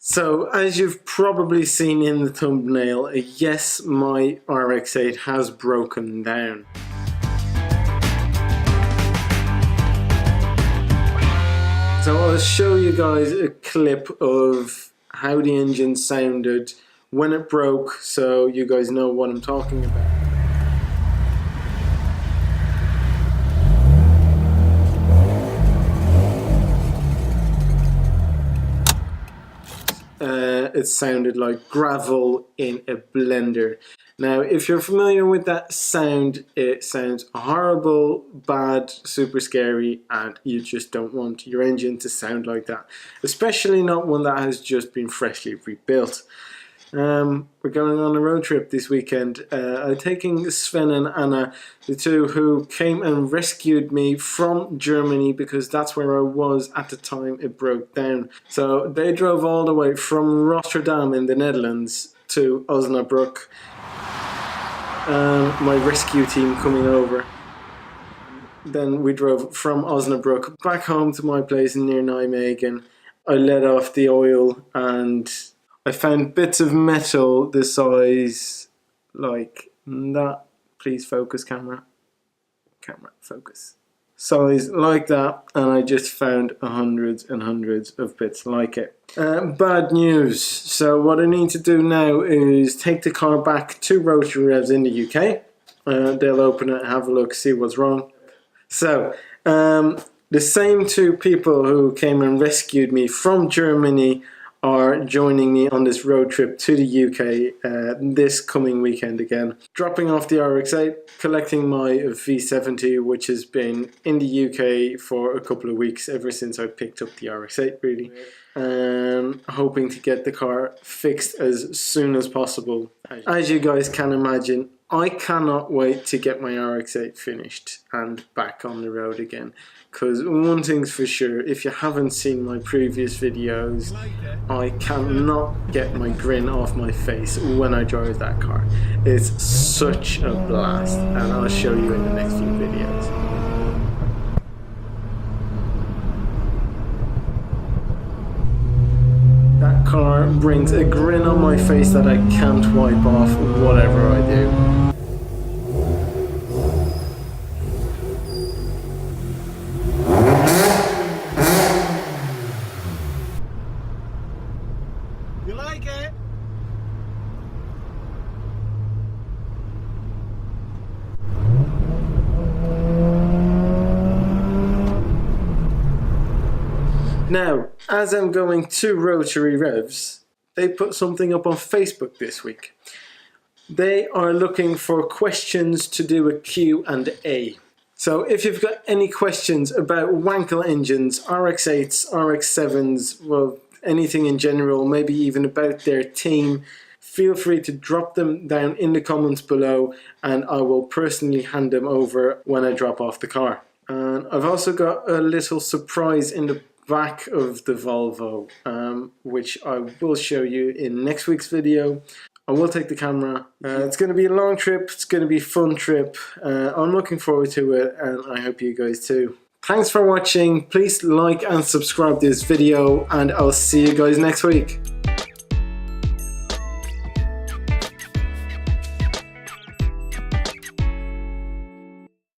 So, as you've probably seen in the thumbnail, yes, my RX-8 has broken down. So I'll show you guys a clip of how the engine sounded when it broke, so you guys know what I'm talking about. It sounded like gravel in a blender. Now, if you're familiar with that sound, it sounds horrible, bad, super scary, and you just don't want your engine to sound like that. Especially not one that has just been freshly rebuilt. We're going on a road trip this weekend. I'm taking Sven and Anna, the two who came and rescued me from Germany, because that's where I was at the time it broke down. So they drove all the way from Rotterdam in the Netherlands to Osnabrück. My rescue team coming over. Then we drove from Osnabrück back home to my place near Nijmegen. I let off the oil and I found bits of metal the size like that. Please focus, camera. Camera, focus. Size like that, and I just found hundreds and hundreds of bits like it. Bad news. So what I need to do now is take the car back to Rotary Revs in the UK. They'll open it, have a look, see what's wrong. So the same two people who came and rescued me from Germany are joining me on this road trip to the UK this coming weekend again. Dropping off the RX-8, collecting my V70, which has been in the UK for a couple of weeks, ever since I picked up the RX-8 really. Hoping to get the car fixed as soon as possible. As you guys can imagine, I cannot wait to get my RX-8 finished and back on the road again. Because one thing's for sure, if you haven't seen my previous videos, I cannot get my grin off my face when I drive that car. It's such a blast, and I'll show you in the next few videos. That car brings a grin on my face that I can't wipe off whatever I do. You like it? Now, as I'm going to Rotary Revs, they put something up on Facebook this week. They are looking for questions to do a Q&A. So if you've got any questions about Wankel engines, RX-8s, RX-7s, well, anything in general, maybe even about their team, feel free to drop them down in the comments below, and I will personally hand them over when I drop off the car. And I've also got a little surprise in the back of the Volvo, which I will show you in next week's video. I will take the camera. It's going to be a long trip, it's going to be a fun trip. I'm looking forward to it, and I hope you guys too. Thanks for watching. Please like and subscribe this video, and I'll see you guys next week.